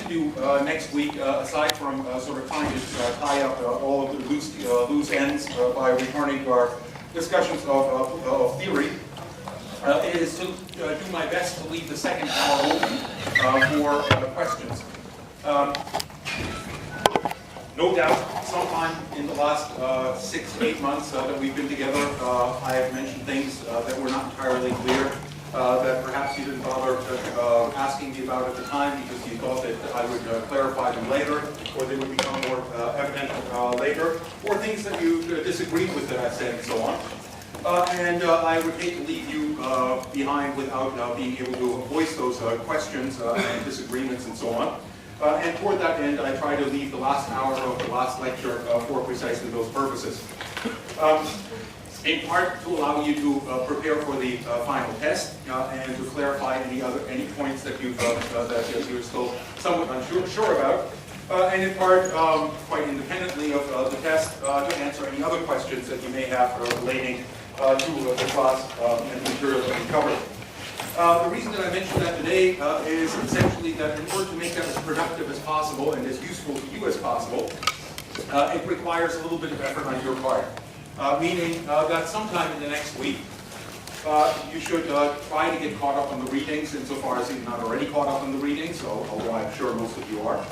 to do next week, aside from sort of trying to tie up all of the loose ends by returning to our discussions of theory, is to do my best to leave the second hour open for questions. No doubt, sometime in the last 6 to 8 months that we've been together, I have mentioned things that were not entirely clear, that perhaps you didn't bother asking me about at the time because you thought that I would clarify them later, or they would become more evident later, or things that you disagreed with that I said and so on. And I would hate to leave you behind without being able to voice those questions and disagreements and so on. And toward that end, I try to leave the last hour of the last lecture for precisely those purposes. In part to allow you to prepare for the final test and to clarify any points that you're still somewhat unsure about. And in part, quite independently of the test, to answer any other questions that you may have relating to the class and the material that we covered. The reason that I mentioned that today is essentially that in order to make that as productive as possible and as useful to you as possible, it requires a little bit of effort on your part. Meaning that sometime in the next week, you should try to get caught up on the readings insofar as you're not already caught up on the readings, although I'm sure most of you are.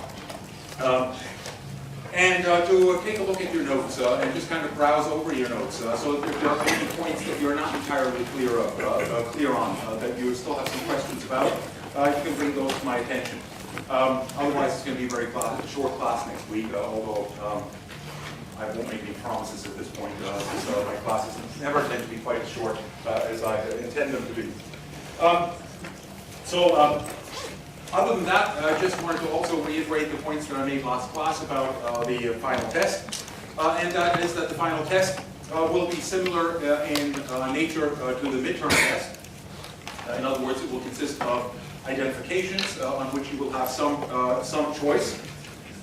And to take a look at your notes and just kind of browse over your notes. So if there are any points that you're not entirely clear on, that you still have some questions about, you can bring those to my attention. Otherwise, it's going to be a very short class next week, although I won't make any promises at this point, because my classes never tend to be quite as short as I intend them to be. Other than that, I just wanted to also reiterate the points that I made last class about the final test, and that is that the final test will be similar in nature to the midterm test. In other words, it will consist of identifications on which you will have some choice.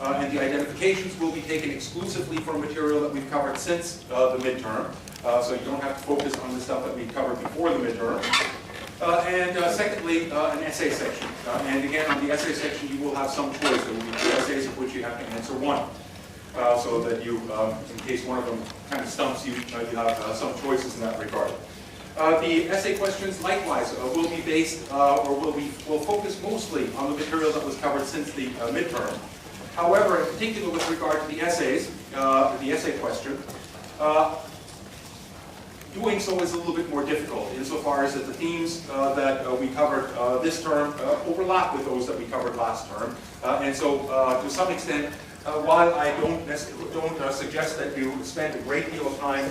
And the identifications will be taken exclusively from material that we've covered since the midterm. So you don't have to focus on the stuff that we covered before the midterm. And secondly, an essay section. And again, on the essay section, you will have some choice. There will be 2 essays of which you have to answer 1. So that you, in case one of them kind of stumps you, you have some choices in that regard. The essay questions, likewise, will be based, or will focus mostly on the material that was covered since the midterm. However, in particular with regard to the essays, the essay question, doing so is a little bit more difficult insofar as that the themes that we covered this term overlap with those that we covered last term. And so, to some extent, while I don't suggest that you spend a great deal of time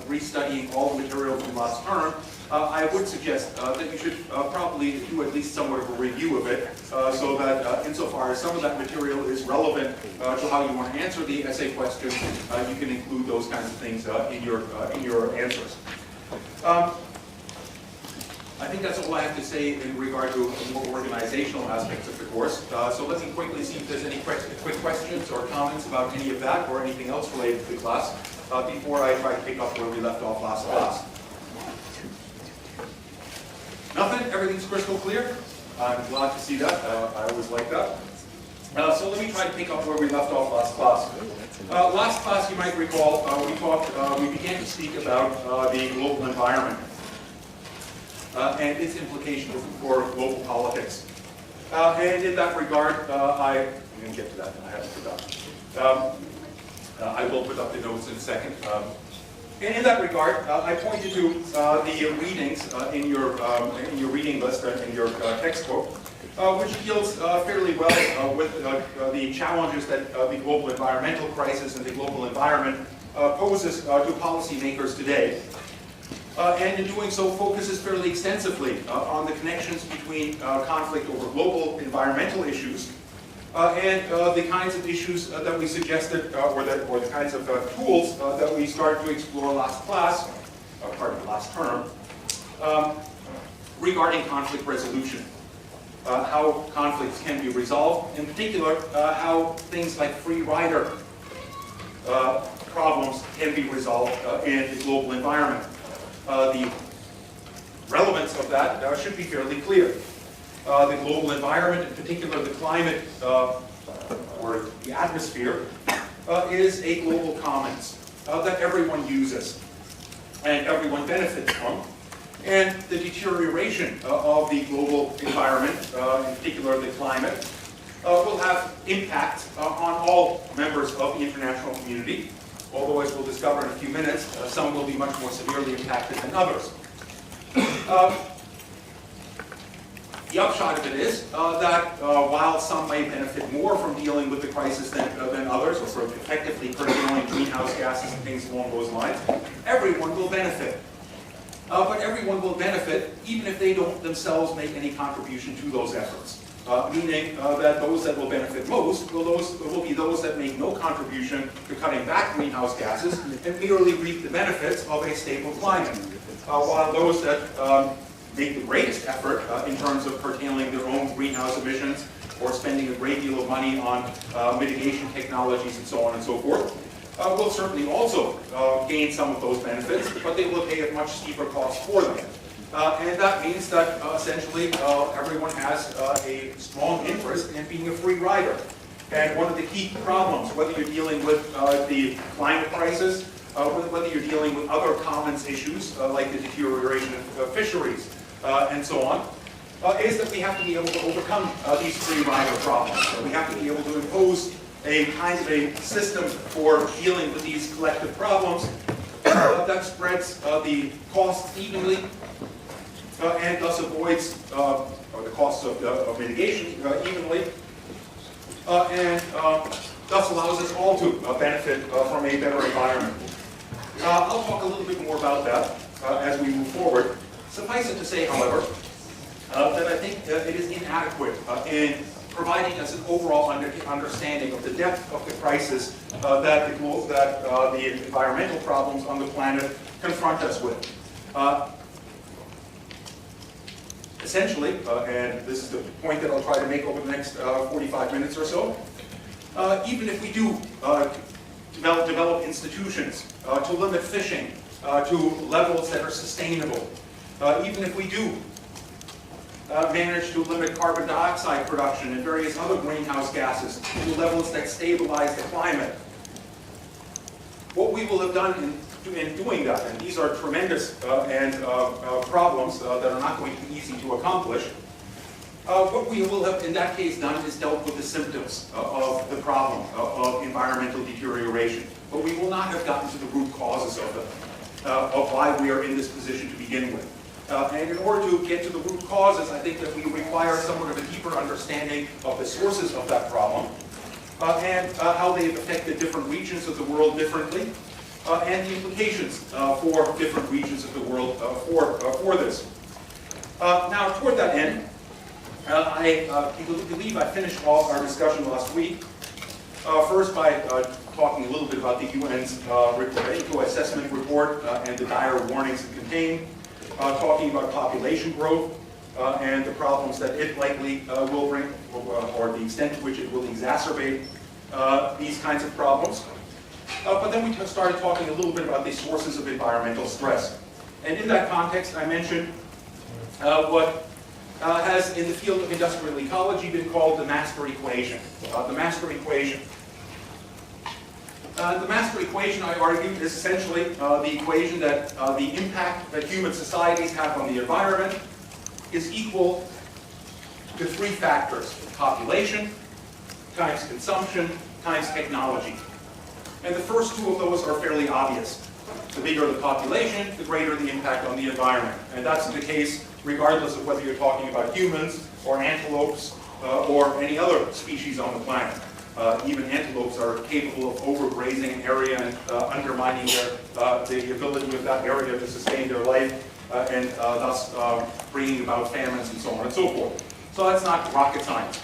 restudying all the material from last term, I would suggest that you should probably do at least somewhat of a review of it, so that insofar as some of that material is relevant to how you want to answer the essay questions, you can include those kinds of things in your answers. I think that's all I have to say in regard to more organizational aspects of the course. So let me quickly see if there's any quick questions or comments about any of that or anything else related to the class before I try to pick up where we left off last class. Nothing? Everything's crystal clear? I'm glad to see that. I always like that. So let me try to pick up where we left off last class. Last class, you might recall, we began to speak about the global environment and its implications for global politics. And in that regard, I'm going to get to that, I haven't forgotten. I will put up the notes in a second. And in that regard, I pointed to the readings in your reading list and in your textbook, which deals fairly well with the challenges that the global environmental crisis and the global environment poses to policymakers today. And in doing so, focuses fairly extensively on the connections between conflict over global environmental issues and the kinds of issues that we suggested, or the kinds of tools that we started to explore last term, regarding conflict resolution. How conflicts can be resolved, in particular, how things like free rider problems can be resolved in the global environment. The relevance of that should be fairly clear. the global environment, in particular the climate or the atmosphere, is a global commons that everyone uses and everyone benefits from. And the deterioration of the global environment, in particular the climate, will have impact on all members of the international community. Although, as we'll discover in a few minutes, some will be much more severely impacted than others. The upshot of it is that while some may benefit more from dealing with the crisis than others, or sort of effectively curtailing greenhouse gases and things along those lines, everyone will benefit. But everyone will benefit even if they don't themselves make any contribution to those efforts. Meaning that those that will benefit most will be those that make no contribution to cutting back greenhouse gases and merely reap the benefits of a stable climate. While those that make the greatest effort in terms of curtailing their own greenhouse emissions or spending a great deal of money on mitigation technologies and so on and so forth, will certainly also gain some of those benefits, but they will pay a much steeper cost for them. And that means that essentially everyone has a strong interest in being a free rider. And one of the key problems, whether you're dealing with the climate crisis, whether you're dealing with other commons issues like the deterioration of fisheries and so on, is that we have to be able to overcome these free rider problems. We have to be able to impose a kind of a system for dealing with these collective problems that spreads the costs evenly and thus avoids the costs of mitigation evenly, and thus allows us all to benefit from a better environment. I'll talk a little bit more about that as we move forward. Suffice it to say, however, that I think it is inadequate in providing us an overall understanding of the depth of the crisis that the environmental problems on the planet confront us with. Essentially, and this is the point that I'll try to make over the next 45 minutes or so, even if we do develop institutions to limit fishing to levels that are sustainable, even if we do manage to limit carbon dioxide production and various other greenhouse gases to levels that stabilize the climate, what we will have done in doing that, and these are tremendous problems that are not going to be easy to accomplish, what we will have in that case done is dealt with the symptoms of the problem of environmental deterioration. But we will not have gotten to the root causes of them, of why we are in this position to begin with. And in order to get to the root causes, I think that we require somewhat of a deeper understanding of the sources of that problem and how they've affected different regions of the world differently, and the implications for different regions of the world for this. Now, toward that end, I believe I finished off our discussion last week, first by talking a little bit about the UN's eco-assessment report and the dire warnings it contained, talking about population growth and the problems that it likely will bring, or the extent to which it will exacerbate these kinds of problems. But then we started talking a little bit about the sources of environmental stress. And in that context, I mentioned what has, in the field of industrial ecology, been called the master equation. The master equation. The master equation, I argued, is essentially the equation that the impact that human societies have on the environment is equal to three factors: population times consumption times technology. And the first two of those are fairly obvious. The bigger the population, the greater the impact on the environment. And that's the case regardless of whether you're talking about humans or antelopes or any other species on the planet. Even antelopes are capable of overgrazing an area and undermining the ability of that area to sustain their life and thus bringing about famines and so on and so forth. So that's not rocket science.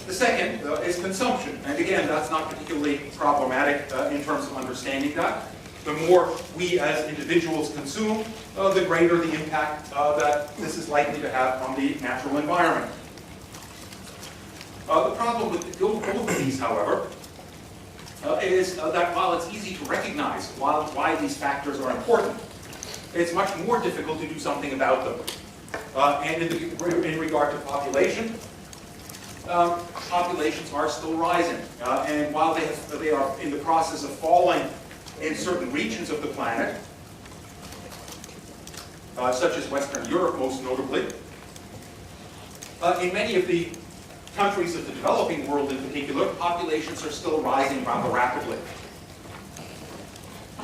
The second is consumption. And again, that's not particularly problematic in terms of understanding that. The more we as individuals consume, the greater the impact that this is likely to have on the natural environment. The problem with both of these, however, is that while it's easy to recognize why these factors are important, it's much more difficult to do something about them. And in regard to population, populations are still rising. And while they are in the process of falling in certain regions of the planet, such as Western Europe most notably, in many of the countries of the developing world in particular, populations are still rising rather rapidly.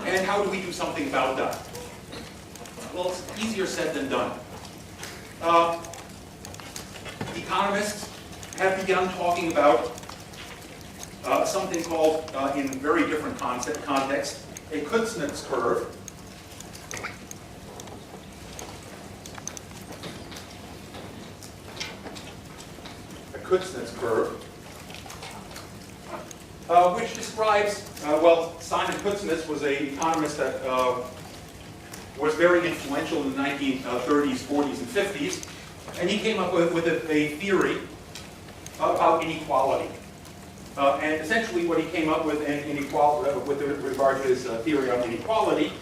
And how do we do something about that? Well, it's easier said than done. Economists have begun talking about something called, in very different context, a Kuznets curve. Kuznets curve, which describes, well, Simon Kuznets was an economist that was very influential in the 1930s, 40s, and 50s, and he came up with a theory about inequality. And essentially what he came up with in inequality, with regard to his theory on inequality,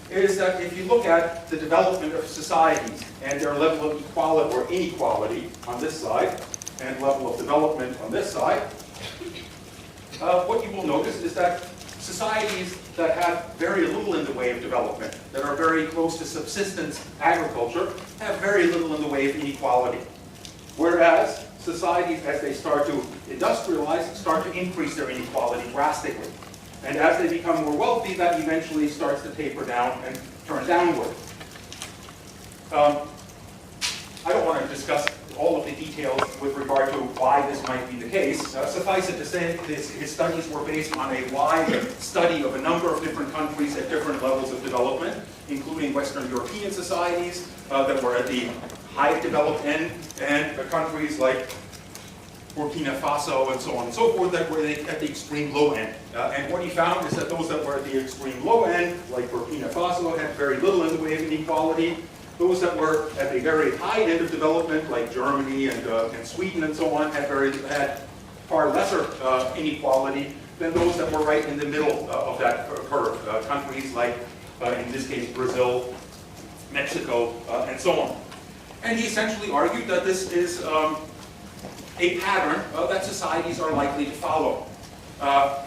is that if you look at the development of societies and their level of equality or inequality on this side, and level of development on this side, what you will notice is that societies that have very little in the way of development, that are very close to subsistence agriculture, have very little in the way of inequality. Whereas societies, as they start to industrialize, start to increase their inequality drastically. And as they become more wealthy, that eventually starts to taper down and turn downward. I don't want to discuss all of the details with regard to why this might be the case. Suffice it to say, his studies were based on a wide study of a number of different countries at different levels of development, including Western European societies that were at the high developed end, and countries like Burkina Faso and so on and so forth that were at the extreme low end. And what he found is that those that were at the extreme low end, like Burkina Faso, had very little in the way of inequality. Those that were at the very high end of development, like Germany and Sweden and so on, had far lesser inequality than those that were right in the middle of that curve. Countries like, in this case, Brazil, Mexico, and so on. And he essentially argued that this is a pattern that societies are likely to follow. I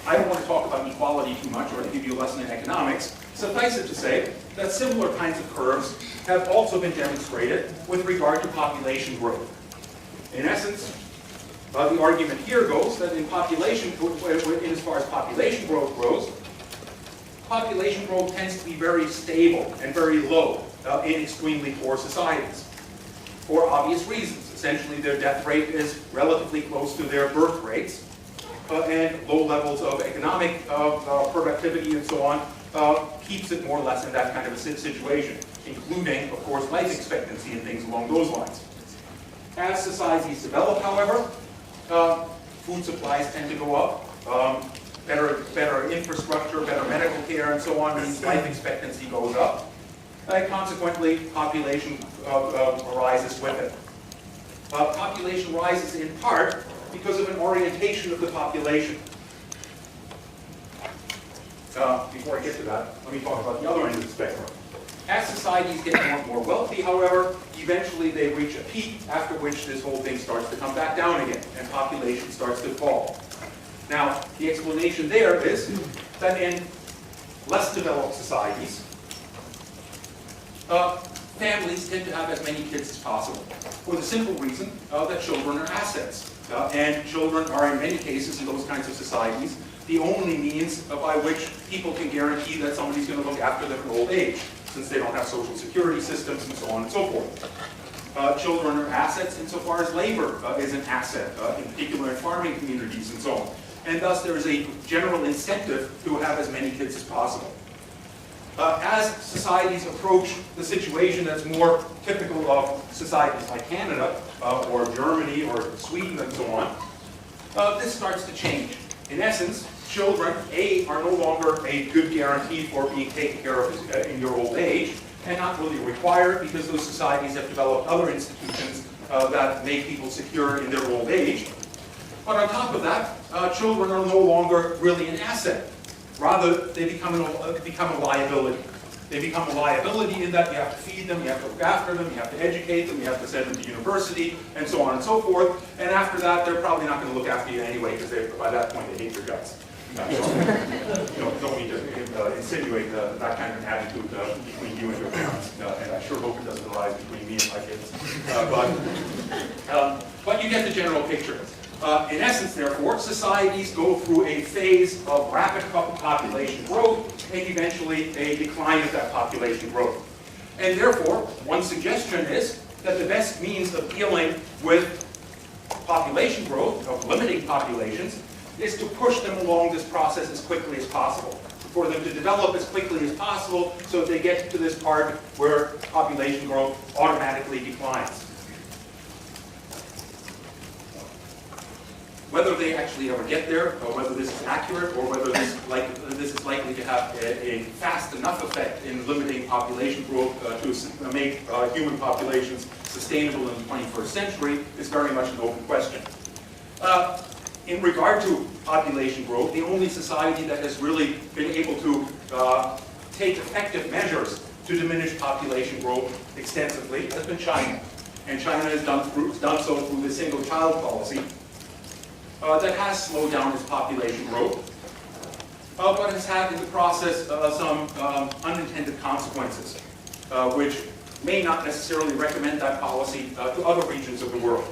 don't want to talk about equality too much or to give you a lesson in economics. Suffice it to say that similar kinds of curves have also been demonstrated with regard to population growth. In essence, the argument here goes that in population, as far as population growth goes, population growth tends to be very stable and very low in extremely poor societies, for obvious reasons. Essentially, their death rate is relatively close to their birth rates, and low levels of economic productivity and so on keeps it more or less in that kind of a situation, including, of course, life expectancy and things along those lines. As societies develop, however, food supplies tend to go up. Better infrastructure, better medical care, and so on means life expectancy goes up. And consequently, population rises with it. Population rises in part because of an orientation of the population. Before I get to that, let me talk about the other end of the spectrum. As societies get more and more wealthy, however, eventually they reach a peak, after which this whole thing starts to come back down again, and population starts to fall. Now, the explanation there is that in less developed societies, families tend to have as many kids as possible, for the simple reason that children are assets. And children are, in many cases, in those kinds of societies, the only means by which people can guarantee that somebody's going to look after them in old age, since they don't have social security systems and so on and so forth. Children are assets insofar as labor is an asset, in particular in farming communities and so on. And thus there is a general incentive to have as many kids as possible. As societies approach the situation that's more typical of societies like Canada, or Germany, or Sweden, and so on, this starts to change. In essence, children, A, are no longer a good guarantee for being taken care of in your old age, and not really required because those societies have developed other institutions that make people secure in their old age. But on top of that, children are no longer really an asset. Rather, they become a liability. They become a liability in that you have to feed them, you have to look after them, you have to educate them, you have to send them to university, and so on and so forth. And after that, they're probably not going to look after you anyway, because by that point they hate your guts. So, don't need to insinuate that kind of an attitude between you and your parents. And I sure hope it doesn't arise between me and my kids. But you get the general picture. In essence, therefore, societies go through a phase of rapid population growth and eventually a decline of that population growth. And therefore, one suggestion is that the best means of dealing with population growth, of limiting populations, is to push them along this process as quickly as possible, for them to develop as quickly as possible so that they get to this part where population growth automatically declines. Whether they actually ever get there, or whether this is accurate, or whether this is likely to have a fast enough effect in limiting population growth to make human populations sustainable in the 21st century is very much an open question. In regard to population growth, the only society that has really been able to take effective measures to diminish population growth extensively has been China. And China has done so through the single-child policy that has slowed down its population growth, but has had in the process some unintended consequences, which may not necessarily recommend that policy to other regions of the world.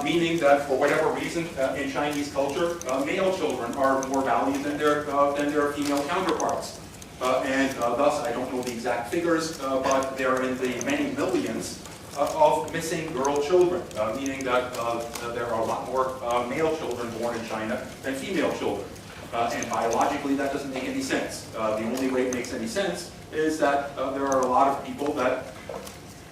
Meaning that, for whatever reason, in Chinese culture, male children are more valued than their female counterparts. And thus, I don't know the exact figures, but they're in the many millions of missing girl children, meaning that there are a lot more male children born in China than female children. And biologically, that doesn't make any sense. The only way it makes any sense is that there are a lot of people that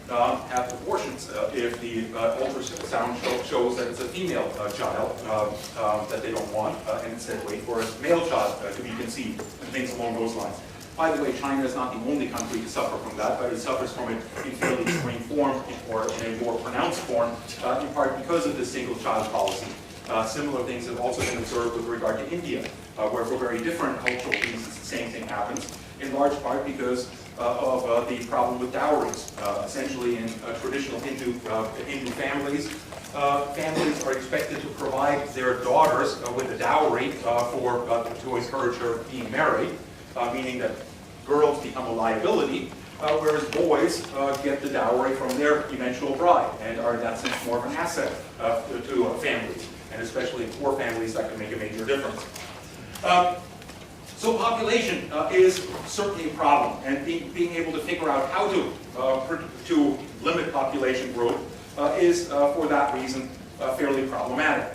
have abortions if the ultrasound shows that it's a female child that they don't want, and instead wait for a male child to be conceived, and things along those lines. By the way, China is not the only country to suffer from that, but it suffers from it in fairly extreme form, or in a more pronounced form, in part because of the single-child policy. Similar things have also been observed with regard to India, where for very different cultural reasons the same thing happens, in large part because of the problem with dowries. Essentially, in traditional Hindu families, families are expected to provide their daughters with a dowry to encourage her being married, meaning that girls become a liability, whereas boys get the dowry from their eventual bride and are in that sense more of an asset to families, and especially in poor families that can make a major difference. So population is certainly a problem, and being able to figure out how to limit population growth is, for that reason, fairly problematic.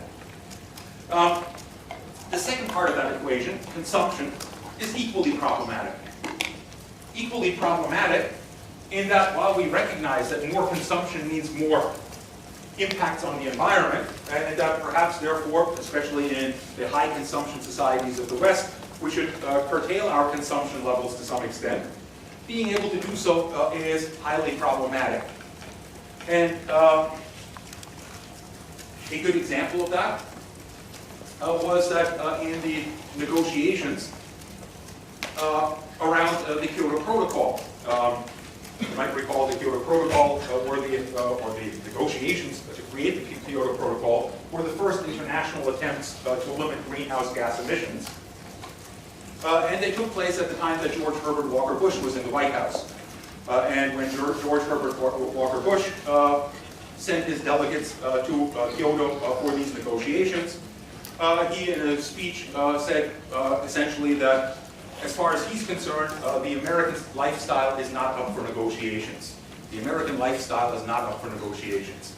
The second part of that equation, consumption, is equally problematic. Equally problematic in that while we recognize that more consumption means more impacts on the environment, and that perhaps therefore, especially in the high consumption societies of the West, we should curtail our consumption levels to some extent. Being able to do so is highly problematic. And a good example of that was that in the negotiations around the Kyoto Protocol. You might recall the Kyoto Protocol or the negotiations to create the Kyoto Protocol were the first international attempts to limit greenhouse gas emissions. And they took place at the time that George Herbert Walker Bush was in the White House. And when George Herbert Walker Bush sent his delegates to Kyoto for these negotiations, he in a speech said essentially that as far as he's concerned, the American lifestyle is not up for negotiations. The American lifestyle is not up for negotiations.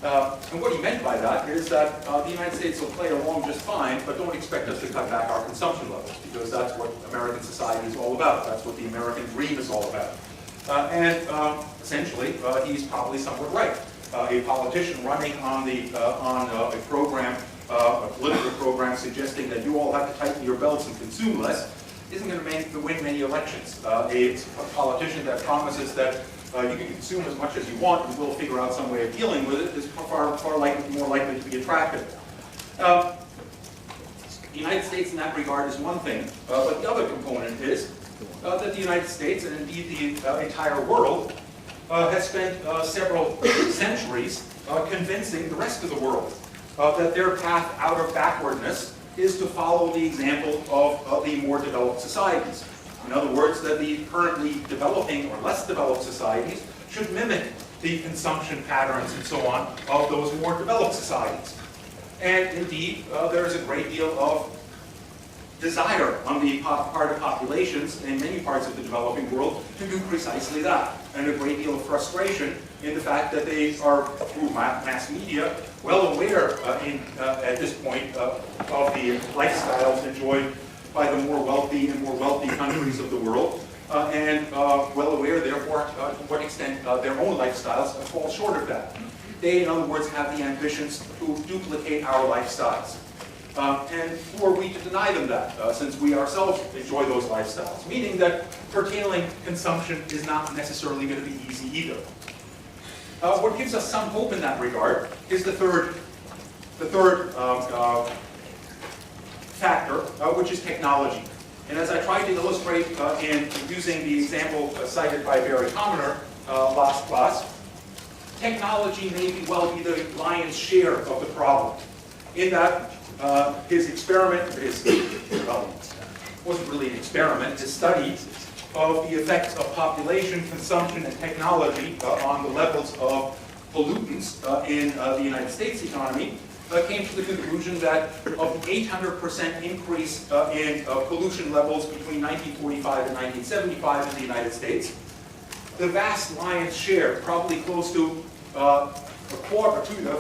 And what he meant by that is that the United States will play along just fine, but don't expect us to cut back our consumption levels, because that's what American society is all about. That's what the American dream is all about. And essentially, he's probably somewhat right. A politician running on a program, a political program suggesting that you all have to tighten your belts and consume less, isn't going to win many elections. A politician that promises that you can consume as much as you want and we'll figure out some way of dealing with it is far more likely to be attractive. The United States in that regard is one thing, but the other component is that the United States, and indeed the entire world, has spent several centuries convincing the rest of the world that their path out of backwardness is to follow the example of the more developed societies. In other words, that the currently developing or less developed societies should mimic the consumption patterns and so on of those more developed societies. And indeed, there is a great deal of desire on the part of populations in many parts of the developing world to do precisely that, and a great deal of frustration in the fact that they are, through mass media, well aware at this point of the lifestyles enjoyed by the more wealthy and more wealthy countries of the world, and well aware, therefore, to what extent their own lifestyles fall short of that. They, in other words, have the ambitions to duplicate our lifestyles. And who are we to deny them that, since we ourselves enjoy those lifestyles? Meaning that curtailing consumption is not necessarily going to be easy either. What gives us some hope in that regard is the third factor, which is technology. And as I tried to illustrate in using the example cited by Barry Commoner last class, technology may well be the lion's share of the problem. In that his experiment, wasn't really an experiment, his study of the effects of population, consumption, and technology on the levels of pollutants in the United States economy came to the conclusion that of the 800% increase in pollution levels between 1945 and 1975 in the United States, the vast lion's share, probably close to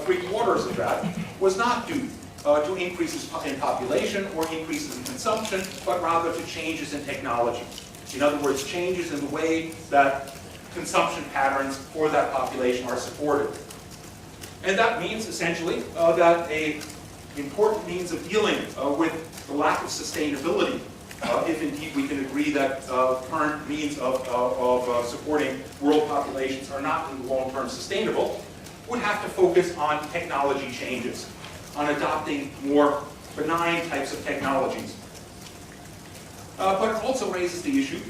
three-quarters of that, was not due to increases in population or increases in consumption, but rather to changes in technology. In other words, changes in the way that consumption patterns for that population are supported. And that means, essentially, that an important means of dealing with the lack of sustainability, if indeed we can agree that current means of supporting world populations are not in the long term sustainable, would have to focus on technology changes, on adopting more benign types of technologies. But it also raises the issue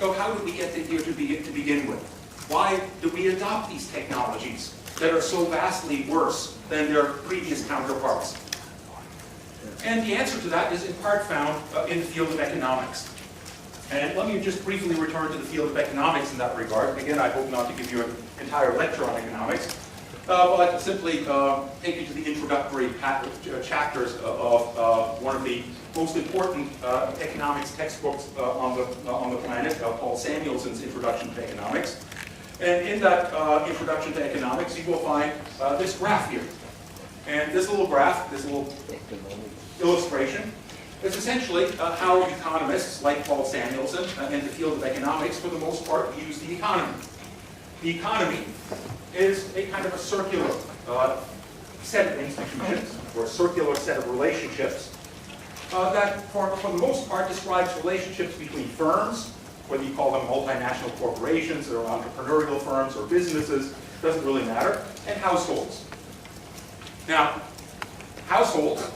of how did we get here to begin with? Why do we adopt these technologies that are so vastly worse than their previous counterparts? And the answer to that is in part found in the field of economics. And let me just briefly return to the field of economics in that regard. Again, I hope not to give you an entire lecture on economics, but simply take you to the introductory chapters of one of the most important economics textbooks on the planet, Paul Samuelson's Introduction to Economics. And in that introduction to economics, you will find this graph here. And this little graph, this little illustration, is essentially how economists like Paul Samuelson in the field of economics, for the most part, use the economy. The economy is a kind of a circular set of institutions, or a circular set of relationships, that for the most part describes relationships between firms, whether you call them multinational corporations or entrepreneurial firms or businesses, doesn't really matter, and households. Now, households,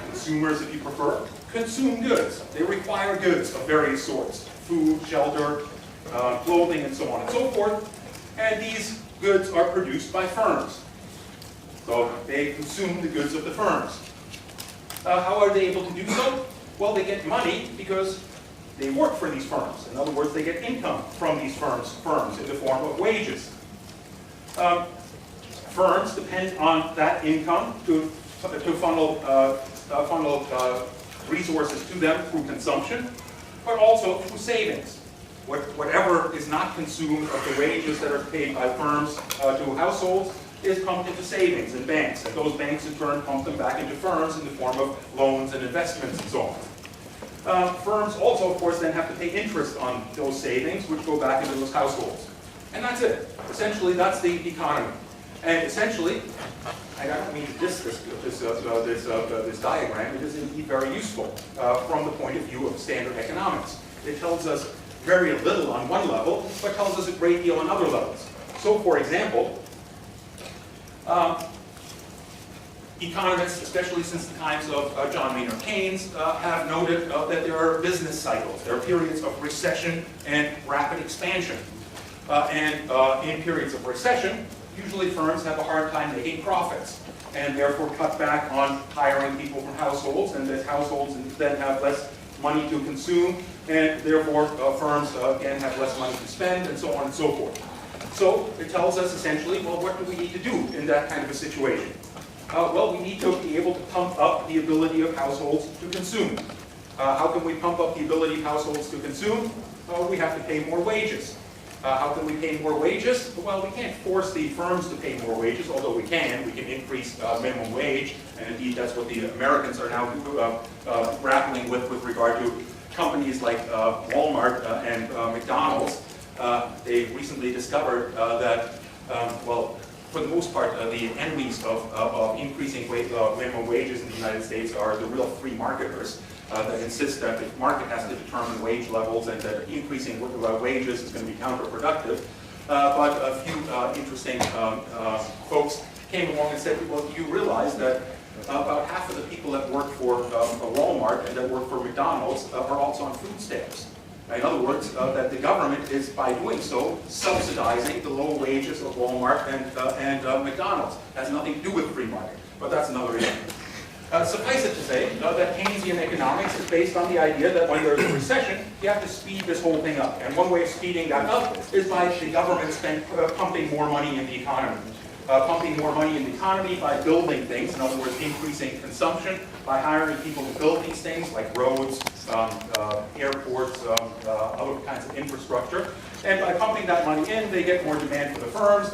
consumers if you prefer, consume goods. They require goods of various sorts, food, shelter, clothing, and so on and so forth, and these goods are produced by firms. So they consume the goods of the firms. How are they able to do so? Well, they get money because they work for these firms. In other words, they get income from these firms in the form of wages. Firms depend on that income to funnel resources to them through consumption, but also through savings. Whatever is not consumed of the wages that are paid by firms to households is pumped into savings in banks, and those banks in turn pump them back into firms in the form of loans and investments and so on. Firms also, of course, then have to pay interest on those savings, which go back into those households. And that's it. Essentially, that's the economy. And essentially, I don't mean to diss this diagram. It is indeed very useful from the point of view of standard economics. It tells us very little on one level, but tells us a great deal on other levels. So, for example, Economists, especially since the times of John Maynard Keynes, have noted that there are business cycles. There are periods of recession and rapid expansion. In periods of recession, usually firms have a hard time making profits and therefore cut back on hiring people from households, and that households then have less money to consume, and therefore firms again have less money to spend, and so on and so forth. So it tells us essentially, well, what do we need to do in that kind of a situation? Well, we need to be able to pump up the ability of households to consume. How can we pump up the ability of households to consume? We have to pay more wages. How can we pay more wages? Well, we can't force the firms to pay more wages, although we can. We can increase minimum wage, and indeed that's what the Americans are now grappling with regard to companies like Walmart and McDonald's. They recently discovered that, well, for the most part, the enemies of increasing minimum wages in the United States are the real free marketers that insist that the market has to determine wage levels and that increasing wages is going to be counterproductive. But a few interesting folks came along and said, well, do you realize that about half of the people that work for Walmart and that work for McDonald's are also on food stamps? In other words, that the government is, by doing so, subsidizing the low wages of Walmart and McDonald's. It has nothing to do with free market, but that's another issue. Suffice it to say that Keynesian economics is based on the idea that when there's a recession, you have to speed this whole thing up. And one way of speeding that up is by the government pumping more money in the economy. Pumping more money in the economy by building things, in other words, increasing consumption, by hiring people to build these things like roads, airports, other kinds of infrastructure. And by pumping that money in, they get more demand for the firms.